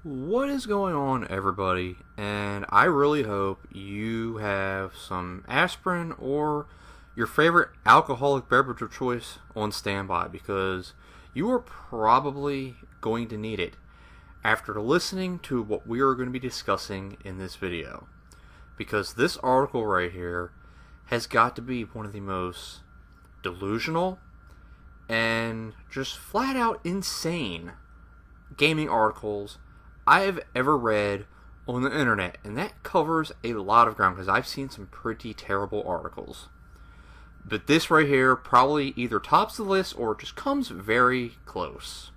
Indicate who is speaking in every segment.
Speaker 1: What is going on, everybody? And I really hope you have some aspirin or your favorite alcoholic beverage of choice on standby, because you are probably going to need it after listening to what we are going to be discussing in this video. Because this article right here has got to be one of the most delusional and just flat out insane gaming articles I have ever read on the internet, and that covers a lot of ground because I've seen some pretty terrible articles. But this right here probably either tops the list or just comes very close.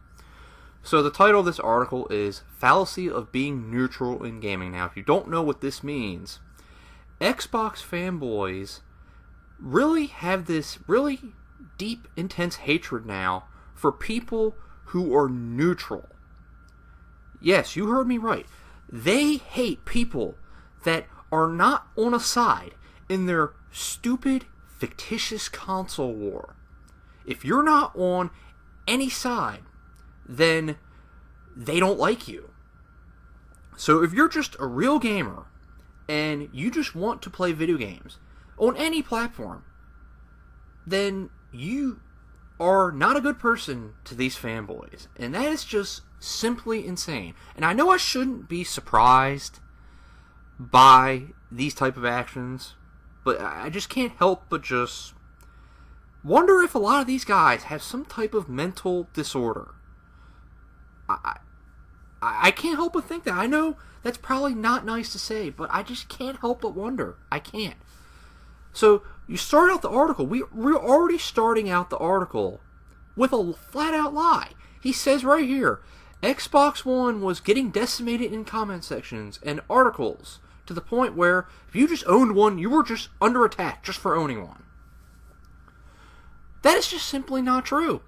Speaker 1: So the title of this article is Fallacy of Being Neutral in Gaming. Now, if you don't know what this means, Xbox fanboys really have this really deep, intense hatred now for people who are neutral. Yes, you heard me right. They hate people that are not on a side in their stupid, fictitious console war. If you're not on any side, then they don't like you. So if you're just a real gamer and you just want to play video games on any platform, then you are not a good person to these fanboys. And that is just simply insane. And I know I shouldn't be surprised by these type of actions, but I just can't help but just wonder if a lot of these guys have some type of mental disorder. I can't help but think that. I know that's probably not nice to say, but I just can't help but wonder. I can't. So, you start out the article. We're already starting out the article with a flat-out lie. He says right here, Xbox One was getting decimated in comment sections and articles to the point where if you just owned one, you were just under attack just for owning one. That is just simply not true.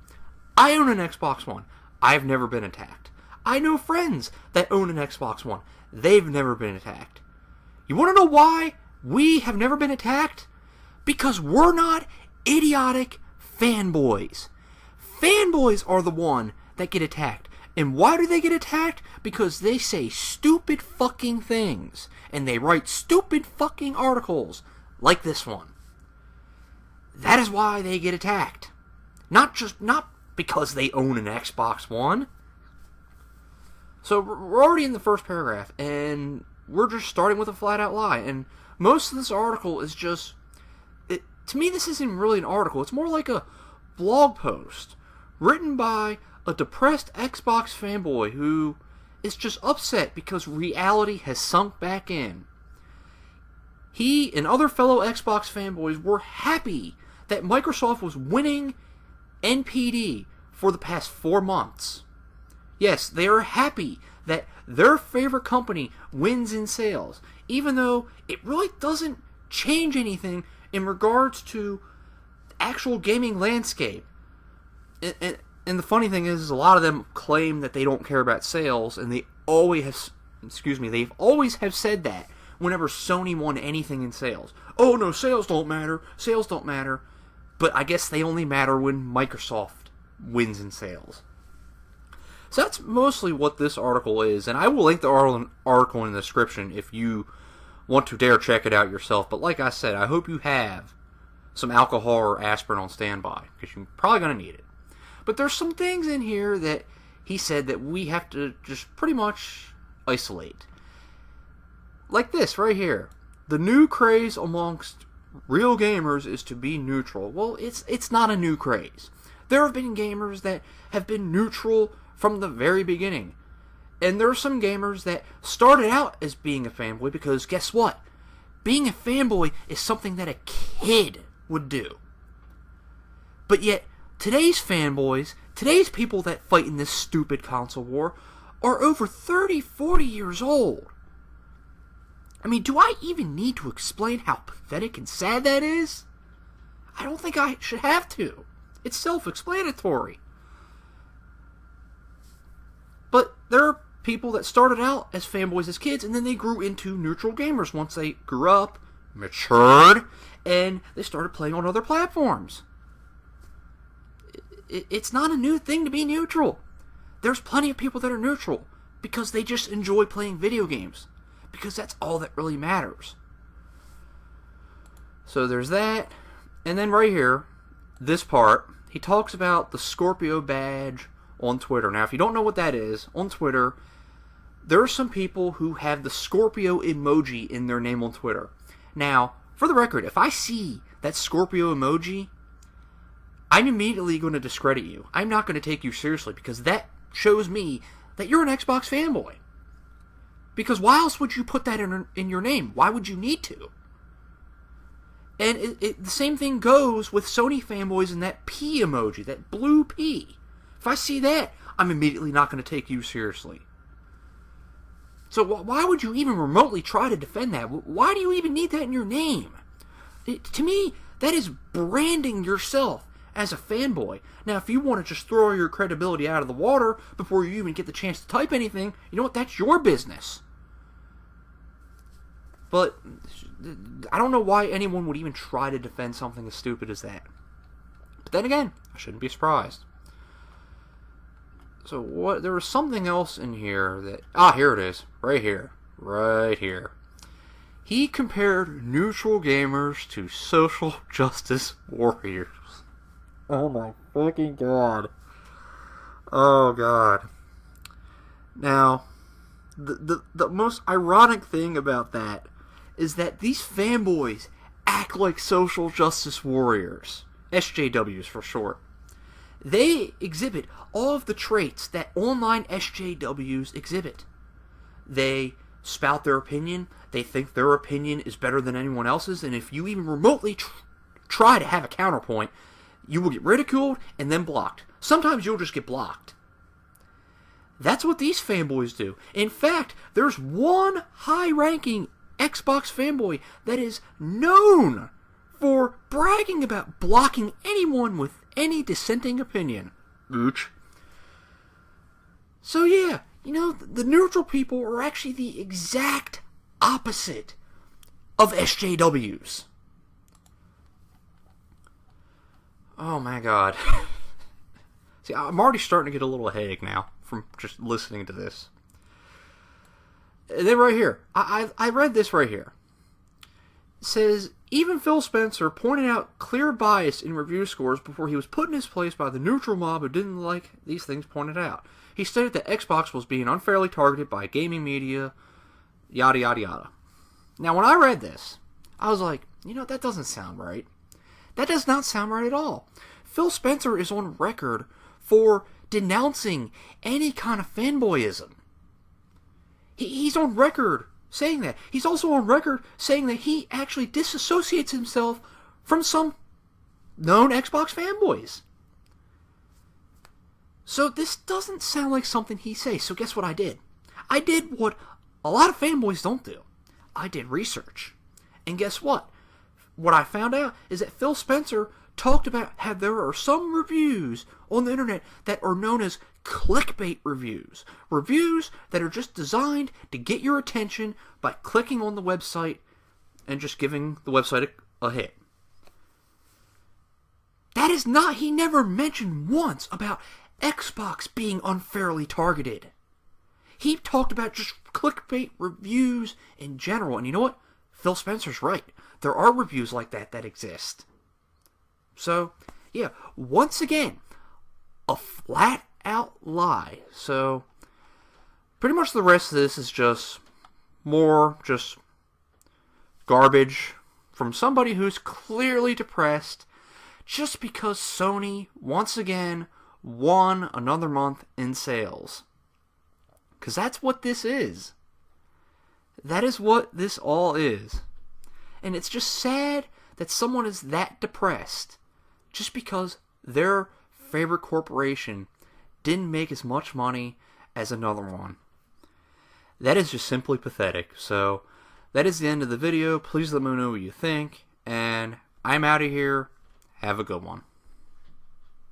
Speaker 1: I own an Xbox One. I've never been attacked. I know friends that own an Xbox One. They've never been attacked. You want to know why we have never been attacked? Because we're not idiotic fanboys. Fanboys are the one that get attacked. And why do they get attacked? Because they say stupid fucking things. And they write stupid fucking articles. Like this one. That is why they get attacked. Not because they own an Xbox One. So we're already in the first paragraph. And we're just starting with a flat out lie. And most of this article is just... To me, this isn't really an article. It's more like a blog post written by a depressed Xbox fanboy who is just upset because reality has sunk back in. He and other fellow Xbox fanboys were happy that Microsoft was winning NPD for the past 4 months. Yes, they are happy that their favorite company wins in sales, even though it really doesn't change anything in regards to actual gaming landscape. And the funny thing is a lot of them claim that they don't care about sales, and they've always have said that whenever Sony won anything in sales. Oh no, sales don't matter. But I guess they only matter when Microsoft wins in sales. So that's mostly what this article is, and I will link the article in the description if you want to dare check it out yourself. But like I said, I hope you have some alcohol or aspirin on standby, because you're probably going to need it. But there's some things in here that he said that we have to just pretty much isolate. Like this right here. The new craze amongst real gamers is to be neutral. Well, it's not a new craze. There have been gamers that have been neutral from the very beginning. And there are some gamers that started out as being a fanboy because guess what? Being a fanboy is something that a kid would do. But yet, today's fanboys, today's people that fight in this stupid console war, are over 30, 40 years old. I mean, do I even need to explain how pathetic and sad that is? I don't think I should have to. It's self-explanatory. But there are people that started out as fanboys as kids, and then they grew into neutral gamers once they grew up, matured, and they started playing on other platforms. It's not a new thing to be neutral. There's plenty of people that are neutral. because they just enjoy playing video games. Because that's all that really matters. So there's that. And then right here, this part, he talks about the Scorpio badge on Twitter. Now, if you don't know what that is, on Twitter, there are some people who have the Scorpio emoji in their name on Twitter. Now, for the record, if I see that Scorpio emoji, I'm immediately going to discredit you. I'm not going to take you seriously because that shows me that you're an Xbox fanboy. Because why else would you put that in your name? Why would you need to? And the same thing goes with Sony fanboys and that P emoji, that blue P. If I see that, I'm immediately not going to take you seriously. So why would you even remotely try to defend that? Why do you even need that in your name? To me, that is branding yourself as a fanboy. Now, if you want to just throw your credibility out of the water before you even get the chance to type anything, you know what? That's your business. But I don't know why anyone would even try to defend something as stupid as that. But then again, I shouldn't be surprised. So what? There was something else in here that... here it is. Right here. Right here. He compared neutral gamers to social justice warriors. Oh my fucking god. Oh god. Now, the most ironic thing about that is that these fanboys act like social justice warriors. SJWs for short. They exhibit all of the traits that online SJWs exhibit. They spout their opinion. They think their opinion is better than anyone else's, and if you even remotely try to have a counterpoint, you will get ridiculed and then blocked. Sometimes you'll just get blocked. That's what these fanboys do. In fact, there's one high-ranking Xbox fanboy that is known for bragging about blocking anyone with any dissenting opinion. Ooch. So yeah, you know, the neutral people are actually the exact opposite of SJWs. Oh my god. See, I'm already starting to get a little headache now from just listening to this. And then right here, I read this right here. It says, even Phil Spencer pointed out clear bias in review scores before he was put in his place by the neutral mob who didn't like these things pointed out. He stated that Xbox was being unfairly targeted by gaming media, yada yada yada. Now when I read this, I was like, you know, that doesn't sound right. That does not sound right at all. Phil Spencer is on record for denouncing any kind of fanboyism. He's on record saying that. He's also on record saying that he actually disassociates himself from some known Xbox fanboys. So this doesn't sound like something he says. So guess what I did? I did what a lot of fanboys don't do. I did research. And guess what? What I found out is that Phil Spencer talked about how there are some reviews on the internet that are known as clickbait reviews. Reviews that are just designed to get your attention by clicking on the website and just giving the website a hit. That is not, he never mentioned once about Xbox being unfairly targeted. He talked about just clickbait reviews in general. And you know what? Phil Spencer's right. There are reviews like that exist. So, yeah, once again, a flat-out lie. So, pretty much the rest of this is just more just garbage from somebody who's clearly depressed just because Sony, once again, won another month in sales. Because that's what this is. That is what this all is. And it's just sad that someone is that depressed just because their favorite corporation didn't make as much money as another one. That is just simply pathetic. So, that is the end of the video. Please let me know what you think. And I'm out of here. Have a good one.